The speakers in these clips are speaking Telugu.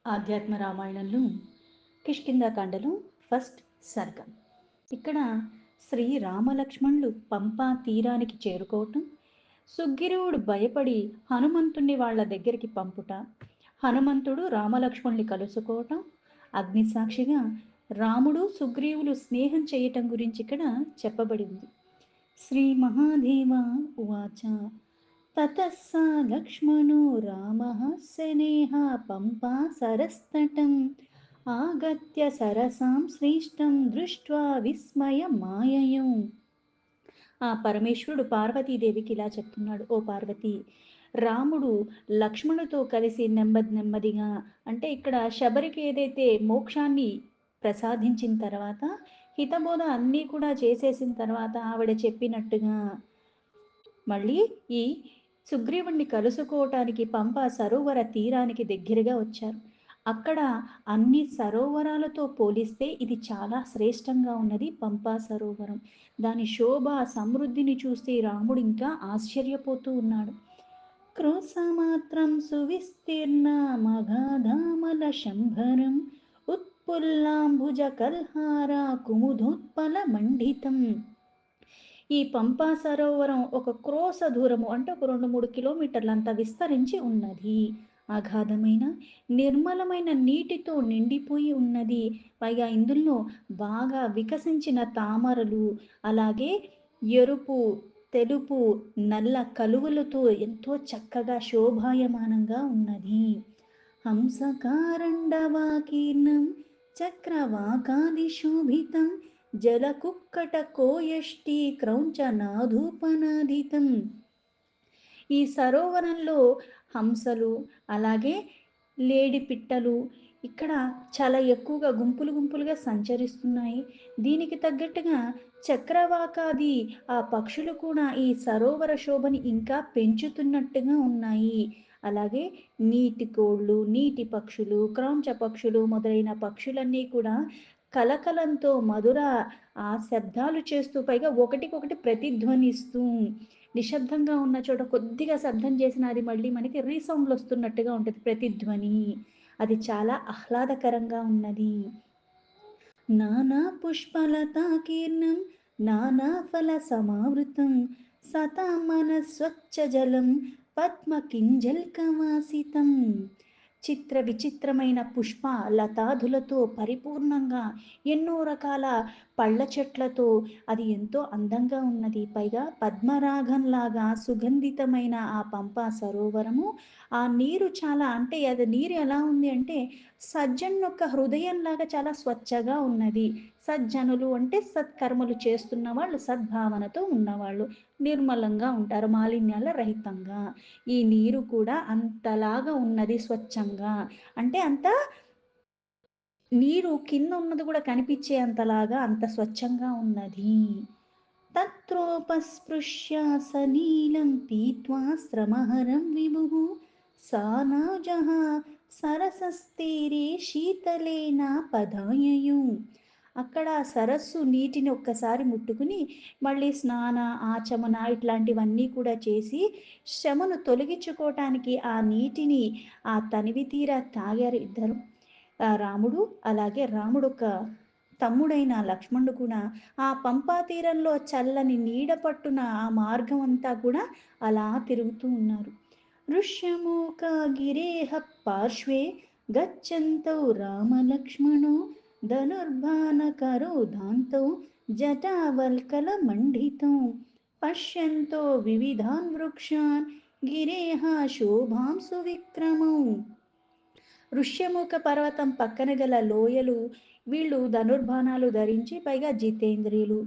ఆధ్యాత్మ రామాయణంలో కిష్కింధాకాండలో ఫస్ట్ సర్గం. ఇక్కడ శ్రీ రామలక్ష్మణులు పంపా తీరానికి చేరుకోవటం, సుగ్రీవుడు భయపడి హనుమంతుణ్ణి వాళ్ళ దగ్గరికి పంపుట, హనుమంతుడు రామలక్ష్మణుని కలుసుకోవటం, అగ్నిసాక్షిగా రాముడు సుగ్రీవులు స్నేహం చేయటం గురించి ఇక్కడ చెప్పబడి ఉంది. శ్రీ మహాదేవ ఉవాచ తతః స లక్ష్మణో రామః శనేహ పంపా సరస్తటం ఆగత్య సరసాం శ్రేష్టం దృష్ట్వా విస్మయమాయయం. ఆ పరమేశ్వరుడు పార్వతీదేవికి ఇలా చెప్తున్నాడు: ఓ పార్వతి, రాముడు లక్ష్మణుతో కలిసి నెమ్మదిగా, అంటే ఇక్కడ శబరికి ఏదైతే మోక్షాన్ని ప్రసాదించిన తర్వాత, హితబోధ అన్నీ కూడా చేసేసిన తర్వాత ఆవిడ చెప్పినట్టుగా మళ్ళీ ఈ సుగ్రీవుణ్ణి కలుసుకోవటానికి పంపా సరోవర తీరానికి దగ్గరగా వచ్చారు. అక్కడ అన్ని సరోవరాలతో పోలిస్తే ఇది చాలా శ్రేష్టంగా ఉన్నది పంపా సరోవరం. దాని శోభ సమృద్ధిని చూసి రాముడు ఇంకా ఆశ్చర్యపోతూ ఉన్నాడు. క్రోశమాత్రం సువిస్తీర్ణ మగాధామల శంభరం ఉత్పుల్లాంబుజ కల్హార కుముదోత్పల మండితం. ఈ పంపా సరోవరం ఒక క్రోశ దూరము, అంటే ఒక 2-3 కిలోమీటర్లంతా విస్తరించి ఉన్నది. అగాధమైన నిర్మలమైన నీటితో నిండిపోయి ఉన్నది. పైగా ఇందులో బాగా వికసించిన తామరలు, అలాగే ఎరుపు, తెలుపు, నల్ల కలువలతో ఎంతో చక్కగా శోభాయమానంగా ఉన్నది. హంసకారండవాకీర్ణం చక్రవాకాది శోభితం జలకుక్కట కోయష్టి క్రౌంచనాధూపనాదితం. ఈ సరోవరంలో హంసలు, అలాగే లేడి పిట్టలు ఇక్కడ చాలా ఎక్కువగా గుంపులుగా సంచరిస్తున్నాయి. దీనికి తగ్గట్టుగా చక్రవాకాది ఆ పక్షులు కూడా ఈ సరోవర శోభని ఇంకా పెంచుతున్నట్టుగా ఉన్నాయి. అలాగే నీటి కోళ్ళు, నీటి పక్షులు, క్రౌంచ పక్షులు మొదలైన పక్షులన్నీ కూడా కలకలంతో మధుర ఆ శబ్దాలు చేస్తూ, పైగా ఒకటికొకటి ప్రతిధ్వనిస్తూ, నిశ్శబ్దంగా ఉన్న చోట కొద్దిగా శబ్దం చేసిన అది మళ్ళీ మనకి రీసౌండ్లు వస్తున్నట్టుగా ఉంటుంది, ప్రతిధ్వని. అది చాలా ఆహ్లాదకరంగా ఉన్నది. నానా పుష్పలతాకీర్ణం నానా ఫల సమావృతం సతామన స్వచ్ఛ జలం పద్మ కింజల్కవాసితం. చిత్ర విచిత్రమైన పుష్ప లతాదులతో పరిపూర్ణంగా ఎన్నో రకాల పళ్ళ చెట్లతో అది ఎంతో అందంగా ఉన్నది. పైగా పద్మరాగంలాగా సుగంధితమైన ఆ పంపా సరోవరము, ఆ నీరు చాలా, అంటే అది నీరు ఎలా ఉంది అంటే సజ్జన్ యొక్క హృదయంలాగా చాలా స్వచ్ఛగా ఉన్నది. సజ్జనులు అంటే సత్కర్మలు చేస్తున్న వాళ్ళు, సద్భావనతో ఉన్నవాళ్ళు, నిర్మలంగా ఉంటారు, మాలిన్యాల రహితంగా. ఈ నీరు కూడా అంతలాగా ఉన్నది స్వచ్ఛంగా, అంటే అంత నీరు కింద ఉన్నది కూడా కనిపించే అంతలాగా అంత స్వచ్ఛంగా ఉన్నది. తత్రోపస్పృశ్య సనీలం పీత్వా శ్రమహరం విభుః సానాజః సరసస్తీరే శీతలేన పదాయయు. అక్కడ సరస్సు నీటిని ఒక్కసారి ముట్టుకుని మళ్ళీ స్నాన ఆచమన ఇట్లాంటివన్నీ కూడా చేసి శ్రమను తొలగించుకోవటానికి ఆ నీటిని ఆ తనివి తీరా తాగారు ఇద్దరు. రాముడు, అలాగే రాముడు ఒక తమ్ముడైన లక్ష్మణుడు కూడా ఆ పంపా తీరంలో చల్లని నీడ పట్టున ఆ మార్గం అంతా కూడా అలా తిరుగుతూ ఉన్నారు. ఋష్యమూక గిరేహ పార్శ్వే గచ్చంతౌ రామలక్ష్మణో ధనుర్బాణకరో దాంతౌ జటావల్కల మండితం పశ్యంతో వివిధాన్ వృక్షాన్ గిరేహ శోభాంసు విక్రమౌ. ఋష్యముఖ పర్వతం పక్కన గల లోయలు, వీళ్ళు ధనుర్బాణాలు ధరించి, పైగా జితేంద్రియులు,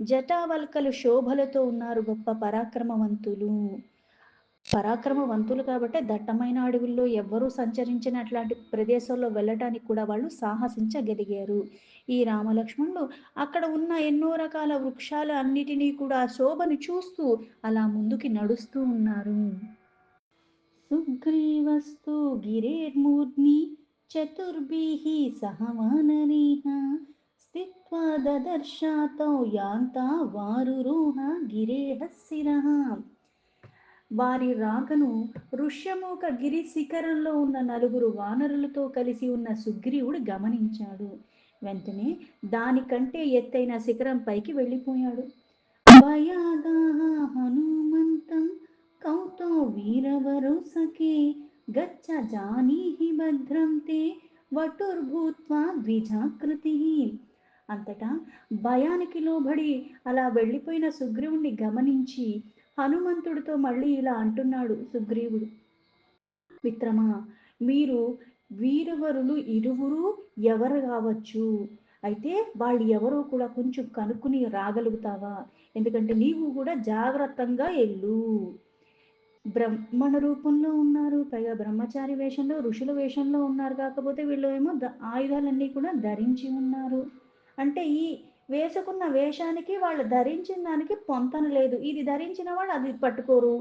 జటావల్కలు శోభలతో ఉన్నారు, గొప్ప పరాక్రమవంతులు కాబట్టి దట్టమైన అడవుల్లో ఎవ్వరూ సంచరించిన అట్లాంటి ప్రదేశాల్లో వెళ్ళటానికి కూడా వాళ్ళు సాహసించగలిగారు. ఈ రామలక్ష్మణులు అక్కడ ఉన్న ఎన్నో రకాల వృక్షాలు అన్నిటినీ కూడా శోభను చూస్తూ అలా ముందుకి నడుస్తూ ఉన్నారు. సుగ్రీవస్తు గిరేర్మూర్ధ్ని చతుర్భిః సహ వానరైః స్థిత్వా దదర్శాతౌ యాంతా వారురోహ గిరేః శిరః. వారి రాకను ఋష్యమూక గిరి శిఖరంలో ఉన్న నలుగురు వానరులతో కలిసి ఉన్న సుగ్రీవుడు గమనించాడు. వెంటనే దానికంటే ఎత్తైన శిఖరం పైకి వెళ్ళిపోయాడు. భయాదాహ హనుమంతం కౌతో వీరవరో సఖే గచ్చ జానీహి భద్రం తే వటుర్భూత్వా ద్విజాకృతి. అంతటా భయానికి లోబడి అలా వెళ్ళిపోయిన సుగ్రీవుణ్ణి గమనించి హనుమంతుడితో మళ్ళీ ఇలా అంటున్నాడు సుగ్రీవుడు, మిత్రమా, మీరు వీరవరులు ఇరువురు ఎవరు కావచ్చు, అయితే వాళ్ళు ఎవరో కూడా కొంచెం కనుక్కుని రాగలుగుతావా? ఎందుకంటే నీవు కూడా జాగ్రత్తగా ఎల్లు. బ్రహ్మణ రూపంలో ఉన్నారు, పైగా బ్రహ్మచారి వేషంలో ఋషుల వేషంలో ఉన్నారు, కాకపోతే వీళ్ళు ఏమో ఆయుధాలన్నీ కూడా ధరించి ఉన్నారు. అంటే ఈ వేసుకున్న వేషానికి వాళ్ళు ధరించిన దానికి పొంతన లేదు. ఇది ధరించిన వాళ్ళు అది పట్టుకోరు,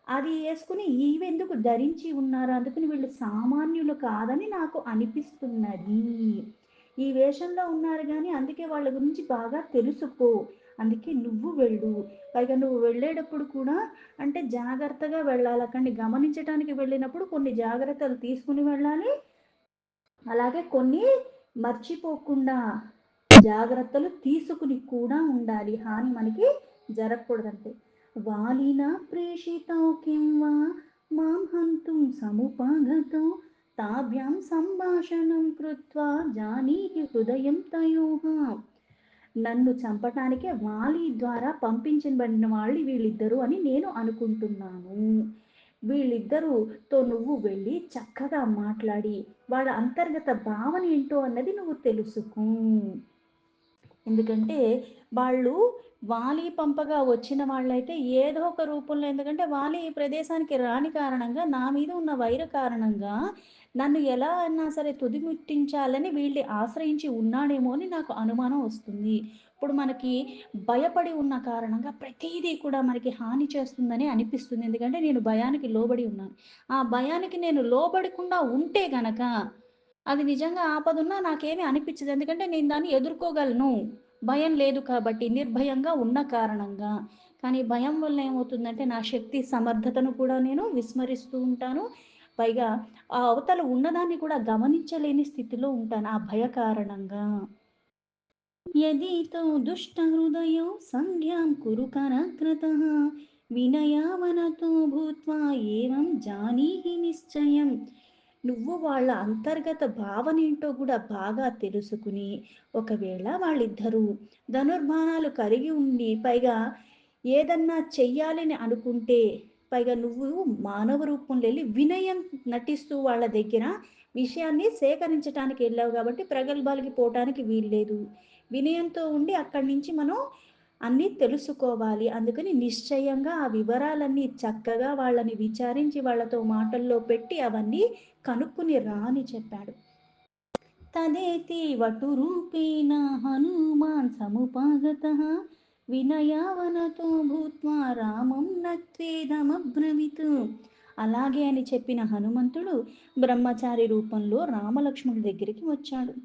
అది వేసుకుని ఈవెందుకు ధరించి ఉన్నారు, అందుకని వీళ్ళు సామాన్యులు కాదని నాకు అనిపిస్తున్నది. ఈ వేషంలో ఉన్నారు కానీ అందుకే వాళ్ళ గురించి బాగా తెలుసుకో, అందుకే నువ్వు వెళ్ళు. పైగా నువ్వు వెళ్ళేటప్పుడు కూడా అంటే జాగ్రత్తగా వెళ్ళాలి, అక్కడిని గమనించడానికి వెళ్ళినప్పుడు కొన్ని జాగ్రత్తలు తీసుకుని వెళ్ళాలి, అలాగే కొన్ని మర్చిపోకుండా జాగ్రత్తలు తీసుకుని కూడా ఉండాలి, హాని మనకి జరగకూడదంటే. వాలిన ప్రేషితో కిం వా మాం హంతుం సముపాగతో తాభ్యాం సంభాషణం కృత్వా జానీహి హృదయం తయోః. నన్ను చంపటానికే వాలి ద్వారా పంపించబడిన వాళ్ళు వీళ్ళిద్దరూ అని నేను అనుకుంటున్నాను. వీళ్ళిద్దరూతో నువ్వు వెళ్ళి చక్కగా మాట్లాడి వాళ్ళ అంతర్గత భావన ఏంటో అన్నది నువ్వు తెలుసుకో. ఎందుకంటే వాళ్ళు వాలి పంపగా వచ్చిన వాళ్ళైతే ఏదో ఒక రూపంలో, ఎందుకంటే వాలి ఈ ప్రదేశానికి రాని కారణంగా నా మీద ఉన్న వైర కారణంగా నన్ను ఎలా అన్నా సరే తుదిముట్టించాలని వీళ్ళని ఆశ్రయించి ఉన్నాడేమో అని నాకు అనుమానం వస్తుంది. ఇప్పుడు మనకి భయపడి ఉన్న కారణంగా ప్రతిదీ కూడా మనకి హాని చేస్తుందని అనిపిస్తుంది, ఎందుకంటే నేను భయానికి లోబడి ఉన్నాను. ఆ భయానికి నేను లోబడకుండా ఉంటే గనక అది నిజంగా ఆపదున్నా నాకేమీ అనిపించదు, ఎందుకంటే నేను దాన్ని ఎదుర్కోగలను. భయం లేదు కాబట్టి, నిర్భయంగా ఉన్న కారణంగా. కానీ భయం వల్ల ఏమవుతుందంటే నా శక్తి సమర్థతను కూడా నేను విస్మరిస్తూ ఉంటాను. పైగా ఆ అవతల ఉన్నదాన్ని కూడా గమనించలేని స్థితిలో ఉంటాను ఆ భయ కారణంగా. యదీతో దుష్టహృదయో సంజ్ఞాం కురు కరాగ్రతః వినయావనతో భూత్వా ఏవం జానీహి నిశ్చయం. నువ్వు వాళ్ళ అంతర్గత భావన ఏంటో కూడా బాగా తెలుసుకుని, ఒకవేళ వాళ్ళిద్దరూ ధనుర్బాణాలు కలిగి ఉండి పైగా ఏదన్నా చెయ్యాలని అనుకుంటే, పైగా నువ్వు మానవ రూపంలో వెళ్ళి వినయం నటిస్తూ వాళ్ళ దగ్గర విషయాన్ని సేకరించడానికి వెళ్ళావు కాబట్టి ప్రగల్భాలకి పోవటానికి వీల్లేదు. వినయంతో ఉండి అక్కడి నుంచి మనం అన్నీ తెలుసుకోవాలి, అందుకని నిశ్చయంగా ఆ వివరాలన్నీ చక్కగా వాళ్ళని విచారించి వాళ్ళతో మాటల్లో పెట్టి అవన్నీ కనుక్కుని రా అని చెప్పాడు. తదేతి వటురూపేణ హనుమాన్ సముపాగతః వినయావనతో భూత్వా రామం నత్వేదమబ్రవీత్. అలాగే అని చెప్పిన హనుమంతుడు బ్రహ్మచారి రూపంలో రామలక్ష్మణుడి దగ్గరికి వచ్చాడు.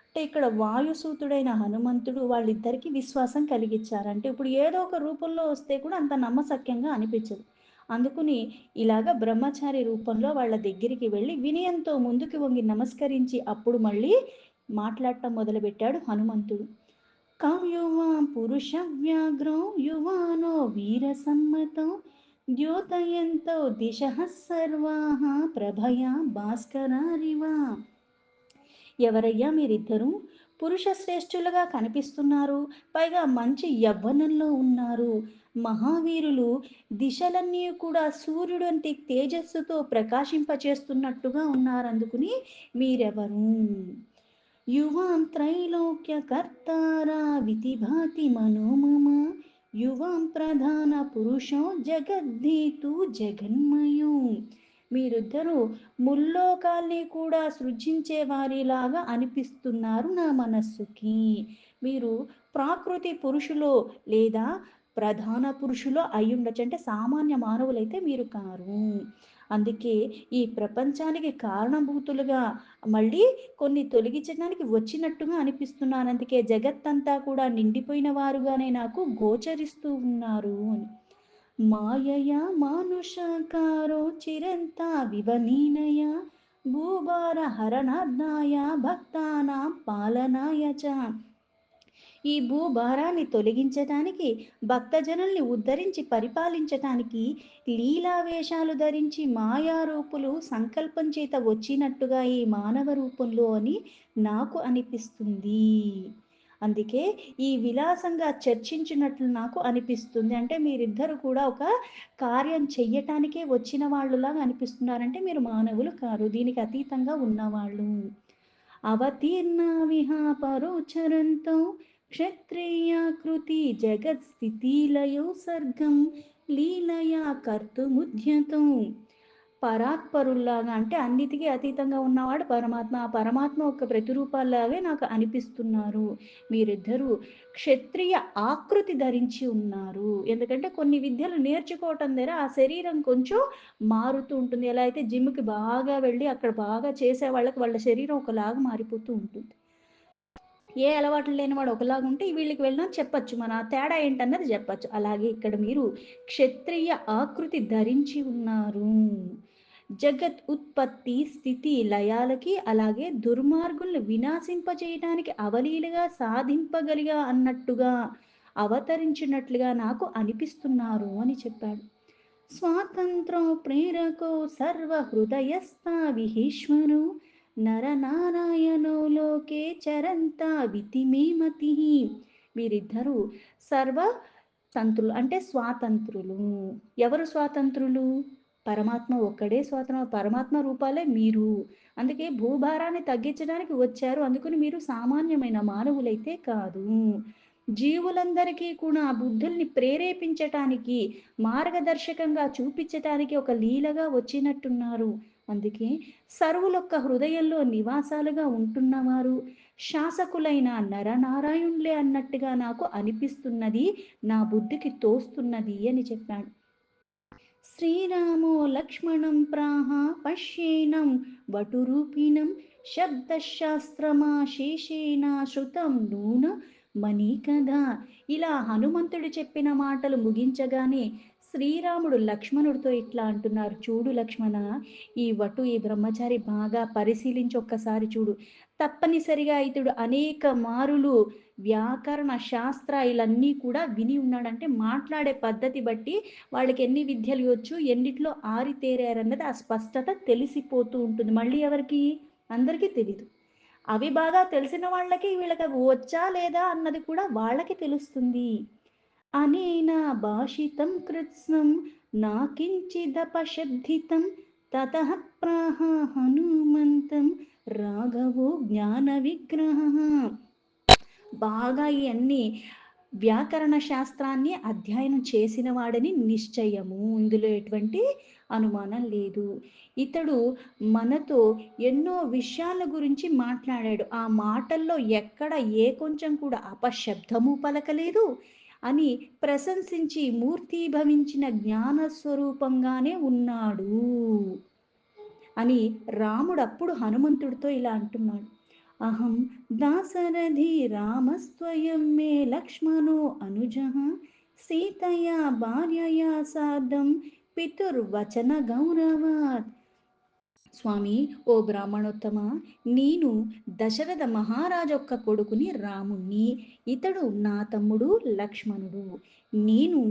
అంటే ఇక్కడ వాయుసూతుడైన హనుమంతుడు వాళ్ళిద్దరికీ విశ్వాసం కలిగించారు. అంటే ఇప్పుడు ఏదో ఒక రూపంలో వస్తే కూడా అంత నమ్మశక్యంగా అనిపించదు, అందుకుని ఇలాగ బ్రహ్మచారి రూపంలో వాళ్ళ దగ్గరికి వెళ్ళి వినయంతో ముందుకు వంగి నమస్కరించి అప్పుడు మళ్ళీ మాట్లాడటం మొదలుపెట్టాడు హనుమంతుడు. కౌయువా పురుష వ్యాఘ్రో యువానో వీర సమ్మతో ద్యోతయంతో దిశ సర్వాః ప్రభయా భాస్కరారివా. ఎవరయ్యా మీరిద్దరూ? పురుష శ్రేష్ఠులుగా కనిపిస్తున్నారు, పైగా మంచి యవ్వనంలో ఉన్నారు, మహావీరులు, దిశలన్నీ కూడా సూర్యుడంటి తేజస్సుతో ప్రకాశింపచేస్తున్నట్టుగా ఉన్నారు, అందుకుని మీరెవరు? యువాం త్రైలోక్య కర్తారా వితిభాతి మనోమమ యువాం ప్రధాన పురుషో జగద్ధీతు జగన్మయో. మీరిద్దరూ ముల్లోకాల్ని కూడా సృజించే వారిలాగా అనిపిస్తున్నారు నా మనస్సుకి. మీరు ప్రాకృతి పురుషులో లేదా ప్రధాన పురుషులో అయ్యుండొచ్చు, అంటే సామాన్య మానవులైతే మీరు కారు. అందుకే ఈ ప్రపంచానికి కారణభూతులుగా మళ్ళీ కొన్ని తొలగించడానికి వచ్చినట్టుగా అనిపిస్తున్నాను, అందుకే జగత్తంతా కూడా నిండిపోయిన వారుగానే నాకు గోచరిస్తూ ఉన్నారు అని. మాయయా మానుషాకారో చిరంతా వివనీనయ భూభార హరణార్థాయ భక్తానాం పాలనాయ చ. ఈ భూభారాన్ని తొలగించటానికి, భక్తజనుల్ని ఉద్ధరించి పరిపాలించటానికి లీలావేషాలు ధరించి మాయారూపులు సంకల్పం చేత వచ్చినట్టుగా ఈ మానవ రూపంలో అని నాకు అనిపిస్తుంది. అందుకే ఈ విలాసంగా చర్చించినట్లు నాకు అనిపిస్తుంది. అంటే మీరిద్దరు కూడా ఒక కార్యం చెయ్యటానికే వచ్చిన వాళ్ళులాగా అనిపిస్తున్నారంటే మీరు మానవులు కారు. దీనికి అతీతంగా ఉన్నవాళ్ళు. అవతీర్ణా పరోచరంతో క్షత్రియాకృతి జగత్స్థితిలయో సర్గం లీలయా కర్తుముద్యతం. పరాత్పరుల్లాగా అంటే అన్నిటికీ అతీతంగా ఉన్నవాడు పరమాత్మ. ఆ పరమాత్మ ఒక ప్రతిరూపాల్లాగే నాకు అనిపిస్తున్నారు. మీరిద్దరూ క్షత్రియ ఆకృతి ధరించి ఉన్నారు. ఎందుకంటే కొన్ని విద్యలు నేర్చుకోవటం ద్వారా ఆ శరీరం కొంచెం మారుతూ ఉంటుంది. ఎలా అయితే జిమ్‌కి బాగా వెళ్ళి అక్కడ బాగా చేసే వాళ్ళకి వాళ్ళ శరీరం ఒకలాగా మారిపోతూ ఉంటుంది. ఏ అలవాట్లు లేనివాడు ఒకలాగుంటే వీళ్ళకి వెళ్ళినా చెప్పచ్చు. మన తేడా ఏంటన్నది చెప్పచ్చు. అలాగే ఇక్కడ మీరు క్షత్రియ ఆకృతి ధరించి ఉన్నారు. జగత్ ఉత్పత్తి, స్థితి, లయాలకి అలాగే దుర్మార్గుల్ని వినాశింపజేయటానికి అవలీలగా సాధింపగలిగా అన్నట్టుగా అవతరించినట్లుగా నాకు అనిపిస్తున్నారు అని చెప్పాడు. స్వాతంత్రం ప్రేరకో సర్వహృదయస్థా విహీశ్వరో నరనారాయణో లోకే చరంతా వితిమే మతి. వీరిద్దరూ సర్వ తంత్రులు అంటే స్వాతంత్రులు. ఎవరు స్వాతంత్రులు? పరమాత్మ ఒక్కడే పరమాత్మ రూపాలే మీరు. అందుకే భూభారాన్ని తగ్గించడానికి వచ్చారు. అందుకని మీరు సామాన్యమైన మానవులైతే కాదు. జీవులందరికీ కూడా ఆ బుద్ధుల్ని ప్రేరేపించటానికి, మార్గదర్శకంగా చూపించటానికి ఒక లీలగా వచ్చినట్టున్నారు. అందుకే సర్వులొక్క హృదయంలో నివాసాలుగా ఉంటున్నవారు శాసకులైన నరనారాయణులే అన్నట్టుగా నాకు అనిపిస్తున్నది. నా బుద్ధికి తోస్తున్నది అని చెప్పాడు. శ్రీరామో లక్ష్మణం ప్రాహ పశ్యేనం వటురూపిణం శబ్దశాస్త్రమాశేషేణ శృతం నూన మణికథ. ఇలా హనుమంతుడు చెప్పిన మాటలు ముగించగానే శ్రీరాముడు లక్ష్మణుడితో ఇట్లా అంటున్నారు, చూడు లక్ష్మణ, ఈ బ్రహ్మచారి బాగా పరిశీలించి ఒక్కసారి చూడు. తప్పనిసరిగా ఇతడు అనేక మారులు వ్యాకరణ శాస్త్రాలన్నీ కూడా విని ఉన్నాడంటే మాట్లాడే పద్ధతి బట్టి వాళ్ళకి ఎన్ని విద్యలు వచ్చు, ఎన్నిట్లో ఆరితేరారన్నది ఆ స్పష్టత తెలిసిపోతూ ఉంటుంది. మళ్ళీ ఎవరికి? అందరికీ తెలీదు. అవి బాగా తెలిసిన వాళ్ళకి వీళ్ళకి అవి వచ్చా లేదా అన్నది కూడా వాళ్ళకి తెలుస్తుంది. అనేన భాషితం కృత్స్నం నాకించిదపశబ్దితం తతః ప్రాహ హనుమంతం రాఘవో జ్ఞాన విగ్రహ. బాగా ఇవన్నీ వ్యాకరణ శాస్త్రాన్ని అధ్యయనం చేసిన వాడని నిశ్చయము. ఇందులో ఎటువంటి అనుమానం లేదు. ఇతడు మనతో ఎన్నో విషయాల గురించి మాట్లాడాడు. ఆ మాటల్లో ఎక్కడ ఏ కొంచెం కూడా అపశబ్దము పలకలేదు అని ప్రశంసించి మూర్తీభవించిన జ్ఞాన స్వరూపంగానే ఉన్నాడు అని రాముడు అప్పుడు హనుమంతుడితో ఇలా అంటున్నాడు. అహం దాశరథి రామస్త్వయం మే లక్ష్మణో అనుజః సీతయా భార్యయా సార్ధం పితుర్వచన గౌరవాత్. స్వామి, ఓ బ్రాహ్మణోత్తమ, నేను దశరథ మహారాజొక్క కొడుకుని రాముణ్ణి. ఇతడు నా తమ్ముడు లక్ష్మణుడు. నేను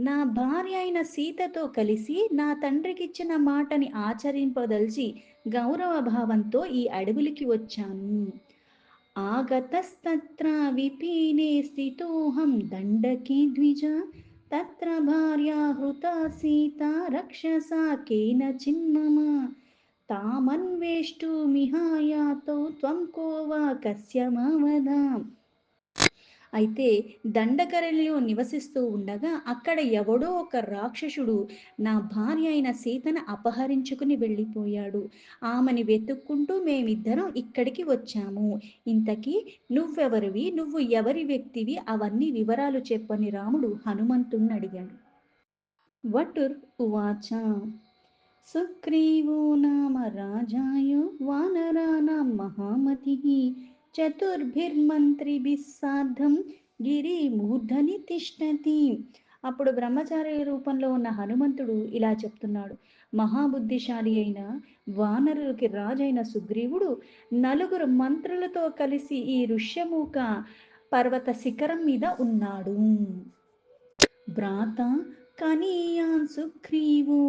నా భార్య అయిన సీతతో కలిసి నా తండ్రికిచ్చిన మాటని ఆచరింపదలిచి గౌరవ భావంతో ఈ అడవులకి వచ్చాను. ఆగతస్తత్ర విపీనే స్థితోహం దండకి ద్విజ తత్ర భార్యా హృతా సీత రక్షసా కేనచిన్మమ తామన్వేష్టుమిహాయాతో త్వం కోవా కస్య మావదాం. అయితే దండకరణ్యంలో నివసిస్తూ ఉండగా అక్కడ ఎవడో ఒక రాక్షసుడు నా భార్య అయిన సీతను అపహరించుకుని వెళ్ళిపోయాడు. ఆమెని వెతుక్కుంటూ మేమిద్దరం ఇక్కడికి వచ్చాము. ఇంతకీ నువ్వెవరివి, నువ్వు ఎవరి వ్యక్తివి, అవన్నీ వివరాలు చెప్పని రాముడు హనుమంతుణ్ణి అడిగాడు. వటుర్ ఉవాచ సుగ్రీవో నామ రాజాయో వానరాణాం మహామతిః చతుర్భిర్మంత్రిభిः సార్ధం గిరిమూర్ధని తిష్టతి. అప్పుడు బ్రహ్మచారి రూపంలో ఉన్న హనుమంతుడు ఇలా చెప్తున్నాడు. మహాబుద్ధిశాలి అయిన వానరులకి రాజైన సుగ్రీవుడు నలుగురు మంత్రులతో కలిసి ఈ ఋష్యమూక పర్వత శిఖరం మీద ఉన్నాడు. భ్రాత కనీయాన్ సుగ్రీవో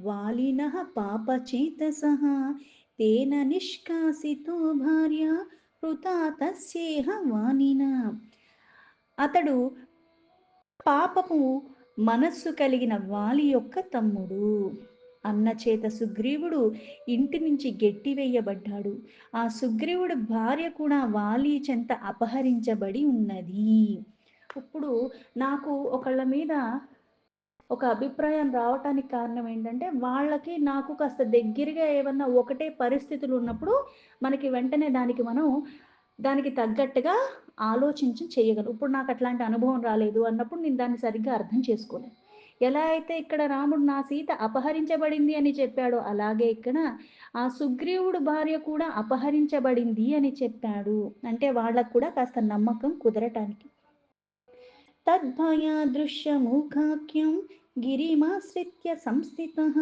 వాలినః పాపచేతసః తేన నిష్కాసితో భార్య హృతా తస్యేహ వానినా. అతడు పాపపు మనస్సు కలిగిన వాలి యొక్క తమ్ముడు. అన్నచేత సుగ్రీవుడు ఇంటి నుంచి గెట్టివేయబడ్డాడు. ఆ సుగ్రీవుడు భార్య కూడా వాలి చెంత అపహరించబడి ఉన్నది. ఇప్పుడు నాకు ఒకళ్ళ మీద ఒక అభిప్రాయం రావటానికి కారణం ఏంటంటే, వాళ్ళకి నాకు కాస్త దగ్గరగా ఏమన్నా ఒకటే పరిస్థితులు ఉన్నప్పుడు, మనకి వెంటనే దానికి తగ్గట్టుగా ఆలోచించి చేయగలం. ఇప్పుడు నాకు అట్లాంటి అనుభవం రాలేదు అన్నప్పుడు నేను దాన్ని సరిగ్గా అర్థం చేసుకోలేను. ఎలా అయితే ఇక్కడ రాముడు నా సీత అపహరించబడింది అని చెప్పాడో, అలాగే ఇక్కడ ఆ సుగ్రీవుడు భార్య కూడా అపహరించబడింది అని చెప్పాడు. అంటే వాళ్ళకి కూడా కాస్త నమ్మకం కుదరటానికి. తద్భయాదృశ్యమూకాఖ్యం గిరిమాశ్రిత్య సంస్థితః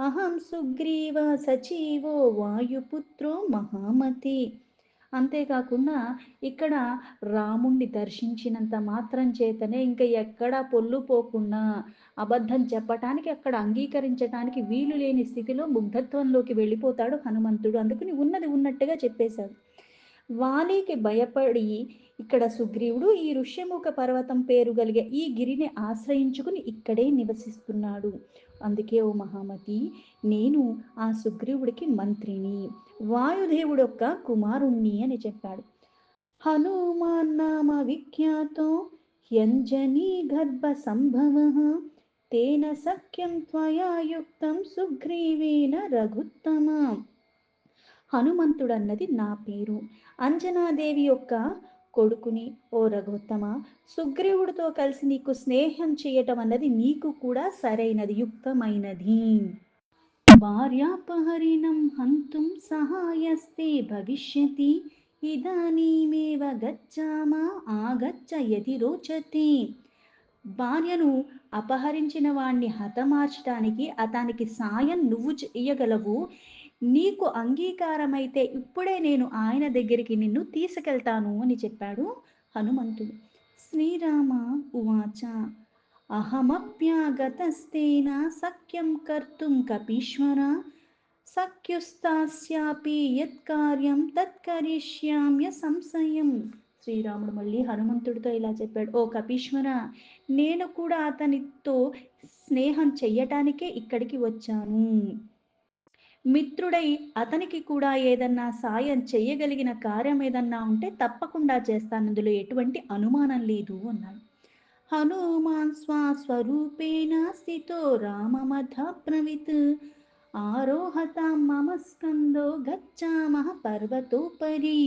అహం సుగ్రీవ సచీవో వాయుపుత్రో మహామతి. అంతేకాకుండా ఇక్కడ రాముణ్ణి దర్శించినంత మాత్రం చేతనే ఇంకా ఎక్కడా పొల్లు పోకుండా అబద్ధం చెప్పటానికి అక్కడ అంగీకరించటానికి వీలు లేని స్థితిలో ముగ్ధత్వంలోకి వెళ్ళిపోతాడు హనుమంతుడు. అందుకని ఉన్నది ఉన్నట్టుగా చెప్పేశాడు. వాలికి భయపడి ఇక్కడ సుగ్రీవుడు ఈ ఋష్యముఖ పర్వతం పేరు కలిగే ఈ గిరిని ఆశ్రయించుకుని ఇక్కడే నివసిస్తున్నాడు. అందుకే ఓ మహామతి, నేను ఆ సుగ్రీవుడికి మంత్రిని, వాయుదేవుడు యొక్క కుమారుణ్ణి అని చెప్పాడు. హనుమాన్ నామ విఖ్యాతో హ్యంజనీ గర్భ సంభవ తేన సఖ్యం త్వయా యుక్తం సుగ్రీవేన రఘుత్తమ. హనుమంతుడన్నది నా పేరు. అంజనాదేవి యొక్క కొడుకుని ఓ రఘుత్తమ. సుగ్రీవుడితో కలిసి నీకు స్నేహం చేయటం అన్నది నీకు కూడా సరైనది, యుక్తమైనది. భార్యాపహరిణం హంతుం సహాయస్తే భవిష్యతి ఇదానీమేవ గచ్చామ ఆగచ్చ యది రోచతే. భార్యను అపహరించిన వాణ్ణి హతమార్చటానికి అతనికి సాయం నువ్వు చెయ్యగలవు. నీకు అంగీకారమైతే ఇప్పుడే నేను ఆయన దగ్గరికి నిన్ను తీసుకెళ్తాను అని చెప్పాడు హనుమంతుడు. శ్రీరామ ఉవాచ అహమప్యాగతస్తేన సఖ్యం కర్తుం కపీశ్వర సఖ్యుస్తాస్యాపి యత్కార్యం తత్కరిష్యామ్య సంశయం. శ్రీరాముడు మళ్ళీ హనుమంతుడితో ఇలా చెప్పాడు. ఓ కపీశ్వర, నేను కూడా అతనితో స్నేహం చెయ్యటానికే ఇక్కడికి వచ్చాను. మిత్రుడై అతనికి కూడా ఏదన్నా సాయం చెయ్యగలిగిన కార్యం ఏదన్నా ఉంటే తప్పకుండా చేస్తాను, అందులో ఎటువంటి అనుమానం లేదు అన్నాడు. హనుమాన్ స్వస్వరూపేణ స్థితో రామమథ బ్రవీత్ ఆరోహతాం మమ స్కందో గచ్చామః పర్వతోపరి.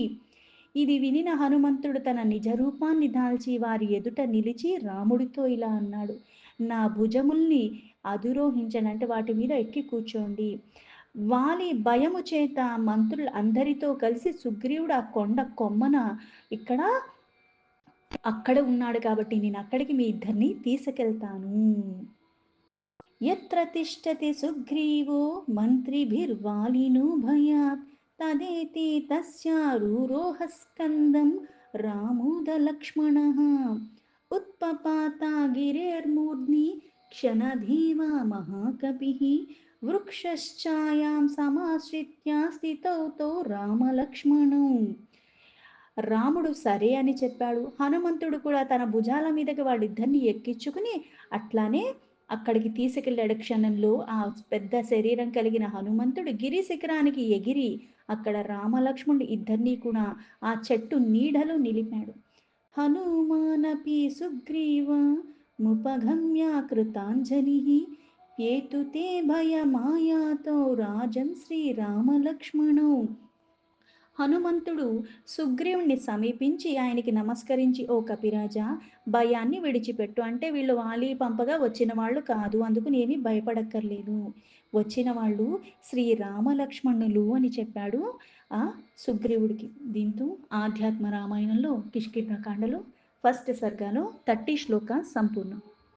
ఇది వినిన హనుమంతుడు తన నిజ రూపాన్ని దాల్చి వారి ఎదుట నిలిచి రాముడితో ఇలా అన్నాడు. నా భుజముల్ని అధిరోహించండి, అంటే వాటి మీద ఎక్కి కూర్చోండి. వాలి భయము చేత మంత్రులు అందరితో కలిసి సుగ్రీవుడు ఆ కొండ కొమ్మన ఇక్కడ అక్కడ ఉన్నాడు కాబట్టి నేను అక్కడికి మీ ఇద్దరిని తీసుకెళ్తాను. యత్ర తిష్టతి సుగ్రీవో మంత్రిభిర్వాలినో భయాత్ తదేతి తస్యారూరోహ స్కందం రామోదలక్ష్మణః ఉత్పపాత గిరేర్మూర్ధ్ని క్షణధీవా మహాకపిః వృక్షశ్చాయాం సమాశ్రిత్య స్థితౌ తో రామలక్ష్మణౌ. రాముడు సరే అని చెప్పాడు. హనుమంతుడు కూడా తన భుజాల మీదకి వాళ్ళిద్దరిని ఎక్కించుకుని అట్లానే అక్కడికి తీసుకెళ్లాడు. క్షణంలో ఆ పెద్ద శరీరం కలిగిన హనుమంతుడు గిరి శిఖరానికి ఎగిరి అక్కడ రామలక్ష్మణుడు ఇద్దరినీ కూడా ఆ చెట్టు నీడలో నిలిపాడు. హనుమానపి సుగ్రీవ ముపగమ్య కృతాంజలి ఏతుతే భయమాయాతో రాజన్ శ్రీరామలక్ష్మణౌ. హనుమంతుడు సుగ్రీవుణ్ణి సమీపించి ఆయనకి నమస్కరించి, ఓ కపిరాజా, భయాన్ని విడిచిపెట్టు. అంటే వీళ్ళు వాలి పంపగా వచ్చిన వాళ్ళు కాదు, అందుకు నేమి భయపడక్కర్లేదు. వచ్చిన వాళ్ళు శ్రీరామలక్ష్మణులు అని చెప్పాడు ఆ సుగ్రీవుడికి. దీంతో ఆధ్యాత్మ రామాయణంలో కిష్కింధకాండలో ఫస్ట్ సర్గాలో 30 శ్లోక సంపూర్ణం.